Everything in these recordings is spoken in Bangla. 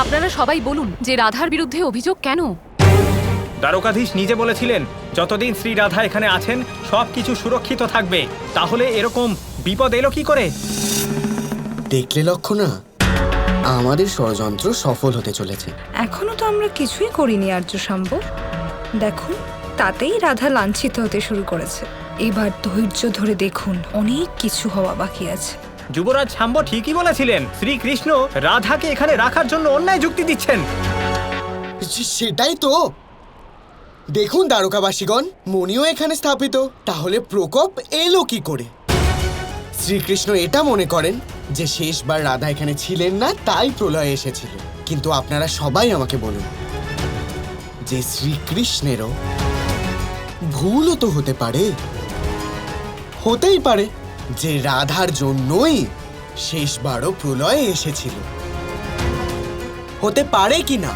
আপনারা সবাই বলুন যে রাধার বিরুদ্ধে অভিযোগ কেন? দ্বারকাধীশ নিজে বলেছিলেন যতদিন শ্রী রাধা এখানে আছেন সবকিছু সুরক্ষিত থাকবে। তাহলে এরকম বিপদ এলো কি করে? দেখলে লক্ষণা, আমাদের ষড়যন্ত্র সফল হতে চলেছে। এখনো তো আমরা কিছুই করিনি আর্য শাম্ব। দেখুন, তাতেই রাধা লাঞ্ছিত হতে শুরু করেছে। এবার ধৈর্য ধরে দেখুন, অনেক কিছু হওয়া বাকি আছে। যুবরাজ শাম্ব ঠিকই বলেছিলেন, শ্রীকৃষ্ণ রাধাকে এখানে রাখার জন্য অন্যায় যুক্তি দিচ্ছেন। সেটাই তো। দেখুন দ্বারকাবাসীগণ, মণিও এখানে স্থাপিত, তাহলে প্রকোপ এলো কি করে? শ্রীকৃষ্ণ এটা মনে করেন যে শেষবার রাধা এখানে ছিলেন না, তাই প্রলয় এসেছিল। কিন্তু আপনারা সবাই আমাকে বলুন যে শ্রীকৃষ্ণেরও ভুলও তো হতে পারে। হতেই পারে যে রাধার জন্যই শেষবারও প্রলয় এসেছিল। হতে পারে কি না?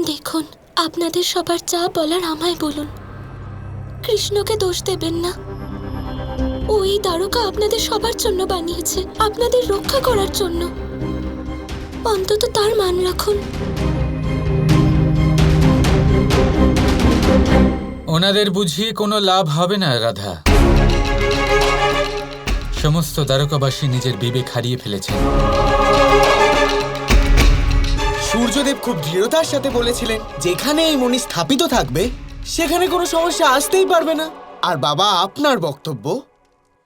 দেখুন, আপনাদের সবার যা বলার আমায় বলুন, কৃষ্ণকে দোষ দেবেন না। ওই দ্বারকা আপনাদের সবার জন্য বানিয়েছে, আপনাদের রক্ষা করার জন্য। অন্তত তার মান রাখুন। ওনাদের বুঝিয়ে কোনো লাভ হবে না রাধা। সমস্ত দ্বারকাবাসী নিজের বিবেক হারিয়ে ফেলেছেন। সূর্যদেব খুব দৃঢ়তার সাথে বলেছিলেন যেখানে এই মণি স্থাপিত থাকবে সেখানে কোনো সমস্যা আসতেই পারবে না। আর বাবা, আপনার বক্তব্য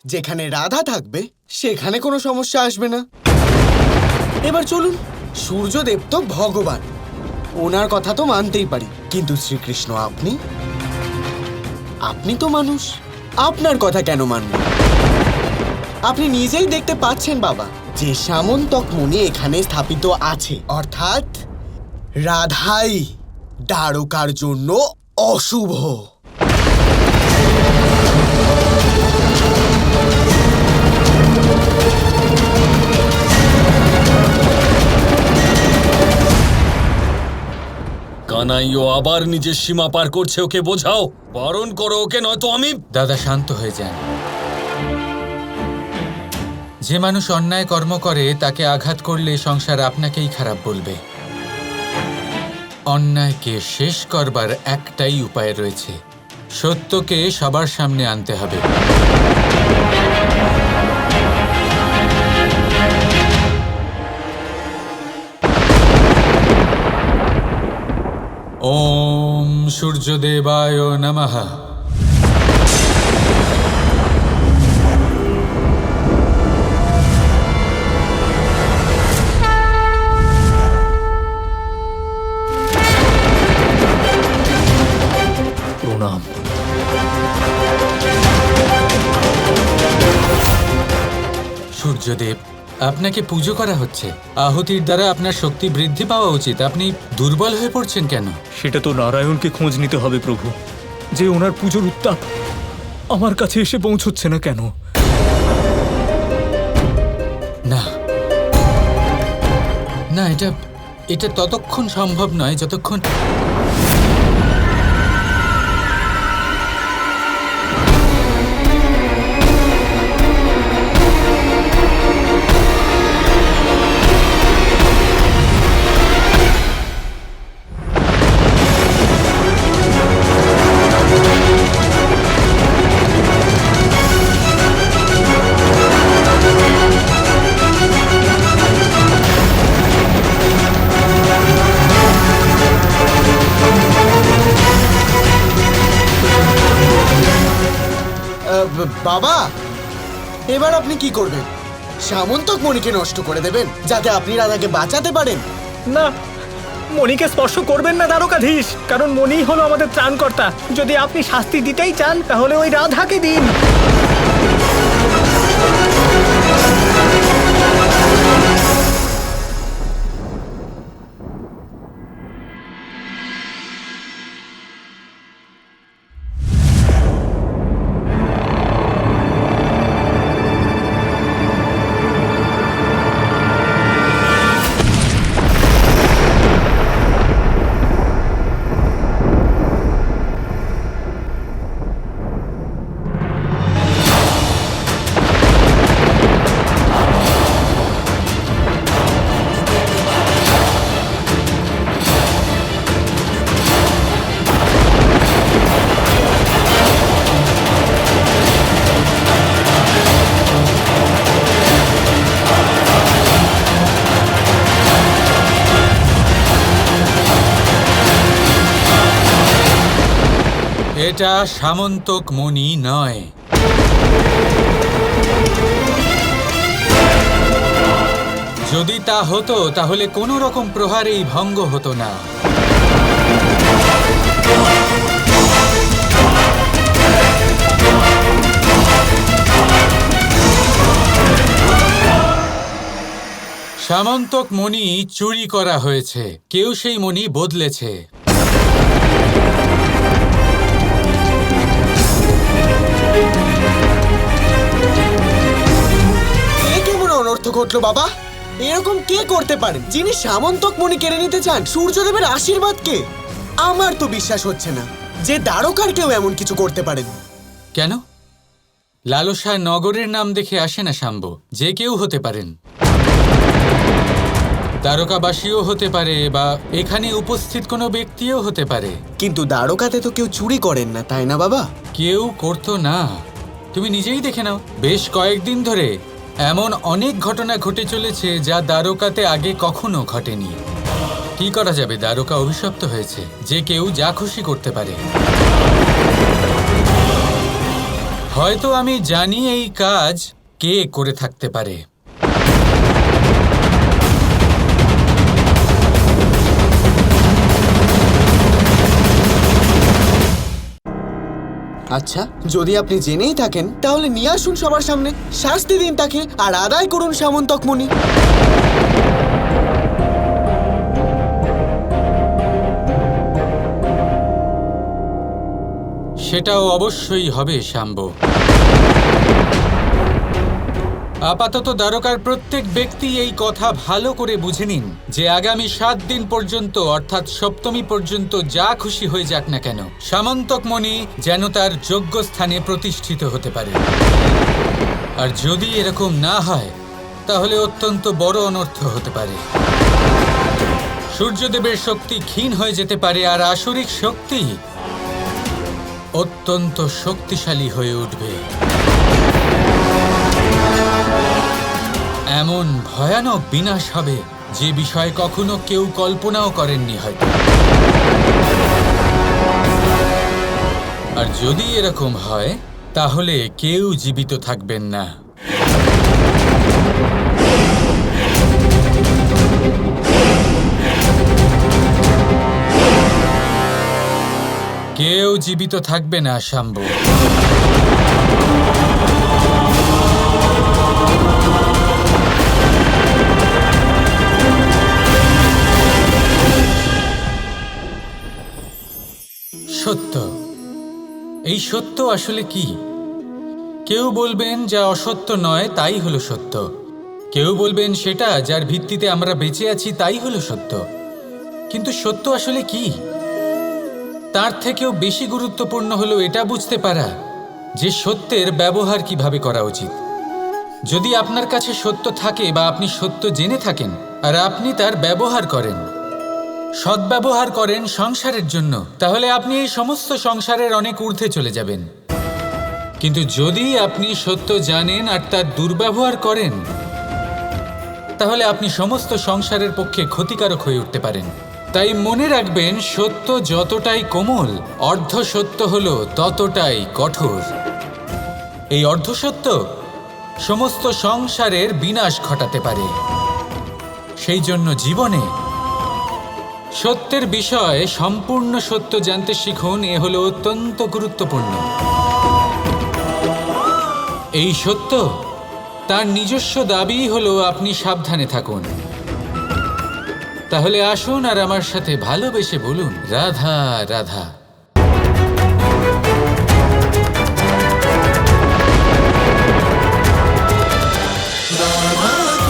যেখানে রাধা থাকবে সেখানে কোনো সমস্যা আসবে না। এবার চলুন, সূর্যদেব তো ভগবান, ওনার কথা তো মানতেই পারি, কিন্তু শ্রীকৃষ্ণ আপনি তো মানুষ, আপনার কথা কেন মানব? আপনি নিজেই দেখতে পাচ্ছেন বাবা যে সামন্তক মুনি এখানে স্থাপিত আছে, অর্থাৎ রাধাই দ্বারকার জন্য অশুভ। কানাইও আবার নিজের সীমা পার করছে, ওকে বোঝাও, বারণ করো ওকে, নয়তো আমি। দাদা, শান্ত হয়ে যান। যে মানুষ অন্যায় কর্ম করে তাকে আঘাত করলে সংসার আপনাকেই খারাপ বলবে। অন্যায়কে শেষ করবার একটাই উপায় রয়েছে, সত্যকে সবার সামনে আনতে হবে। ওম সূর্যদেবায় নমঃ। প্রণাম। সূর্যদেব, আপনাকে পুজো করা হচ্ছে। আহুতির দ্বারা আপনার শক্তি বৃদ্ধি পাওয়া উচিত। আপনি দুর্বল হয়ে পড়ছেন কেন? সেটা তো নারায়ণকে খোঁজ নিতে হবে প্রভু, যে ওনার পুজোর উত্তাপ আমার কাছে এসে পৌঁছচ্ছে না কেন? না না, এটা ততক্ষণ সম্ভব নয় যতক্ষণ বাবা, এবার আপনি কি করবেন? সামন্তক মণিকে নষ্ট করে দেবেন যাতে আপনি রাধাকে বাঁচাতে পারেন? না, মণিকে স্পর্শ করবেন না দ্বারকাধীশ, কারণ মণি হলো আমাদের ত্রাণকর্তা। যদি আপনি শাস্তি দিতেই চান তাহলে ওই রাধাকে দিন। এটা সামন্তক মণি নয়। যদি তা হতো তাহলে কোনো রকম প্রহারেই ভঙ্গ হতো না। সামন্তক মণি চুরি করা হয়েছে, কেউ সেই মণি বদলেছে। এ কেমন অনর্থ ঘটলো বাবা? এরকম কে করতে পারেন যিনি সামন্তক মণি কেড়ে নিতে চান? সূর্যদেবের আশীর্বাদকে? আমার তো বিশ্বাস হচ্ছে না যে দ্বারকার কেউ এমন কিছু করতে পারেন। কেন? লালসা নগরের নাম দেখে আসে না শাম্ব, যে কেউ হতে পারেন। দ্বারকাবাসীও হতে পারে বা এখানে উপস্থিত কোনো ব্যক্তিও হতে পারে। কিন্তু দ্বারকাতে তো কেউ চুরি করেন না, তাই না বাবা? কেউ করতো না। তুমি নিজেই দেখে নাও, বেশ কয়েকদিন ধরে এমন অনেক ঘটনা ঘটে চলেছে যা দ্বারকাতে আগে কখনো ঘটেনি। কি করা যাবে, দ্বারকা অভিশপ্ত হয়েছে, যে কেউ যা খুশি করতে পারে। হয়তো আমি জানি এই কাজ কে করে থাকতে পারে। আচ্ছা, যদি আপনি জেনেই থাকেন তাহলে নিয়ে আসুন সবার সামনে, শাস্তি দিন তাকে আর আদায় করুন সামন্তক মণি। সেটাও অবশ্যই হবে শাম্ব। আপাতত দ্বারকার প্রত্যেক ব্যক্তি এই কথা ভালো করে বুঝে নিন যে আগামী 7 দিন পর্যন্ত, অর্থাৎ সপ্তমী পর্যন্ত যা খুশি হয়ে যাক না কেন, সামন্তক মণি যেন তার যোগ্য স্থানে প্রতিষ্ঠিত হতে পারে। আর যদি এরকম না হয় তাহলে অত্যন্ত বড় অনর্থ হতে পারে। সূর্যদেবের শক্তি ক্ষীণ হয়ে যেতে পারে আর আসরিক শক্তি অত্যন্ত শক্তিশালী হয়ে উঠবে। এমন ভয়ানক বিনাশ হবে যে বিষয়ে কখনো কেউ কল্পনাও করেননি হয়তো। আর যদি এরকম হয় তাহলে কেউ জীবিত থাকবেন না। কেউ জীবিত থাকবে না শাম্ব। সত্য, এই সত্য আসলে কি? কেউ বলবেন যা অসত্য নয় তাই হলো সত্য, কেউ বলবেন সেটা যার ভিত্তিতে আমরা বেঁচে আছি তাই হলো সত্য। কিন্তু সত্য আসলে কি? তার থেকেও বেশি গুরুত্বপূর্ণ হলো এটা বুঝতে পারা যে সত্যের ব্যবহার কিভাবে করা উচিত। যদি আপনার কাছে সত্য থাকে বা আপনি সত্য জেনে থাকেন আর আপনি তার ব্যবহার করেন, সদ্ব্যবহার করেন সংসারের জন্য, তাহলে আপনি এই সমস্ত সংসারের অনেক ঊর্ধ্বে চলে যাবেন। কিন্তু যদি আপনি সত্য জানেন আর তার দুর্ব্যবহার করেন, তাহলে আপনি সমস্ত সংসারের পক্ষে ক্ষতিকারক হয়ে উঠতে পারেন। তাই মনে রাখবেন, সত্য যতটাই কোমল, অর্ধ সত্য হলো ততটাই কঠোর। এই অর্ধসত্য সমস্ত সংসারের বিনাশ ঘটাতে পারে। সেই জন্য জীবনে সত্যের বিষয়ে সম্পূর্ণ সত্য জানতে শিখুন। এ হলো অত্যন্ত গুরুত্বপূর্ণ। এই সত্য তার নিজস্ব দাবি হলো আপনি সাবধানে থাকুন। তাহলে আসুন আর আমার সাথে ভালোবেসে বলুন, Radha Radha.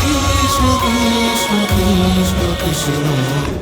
Krishna Krishna Krishna Krishna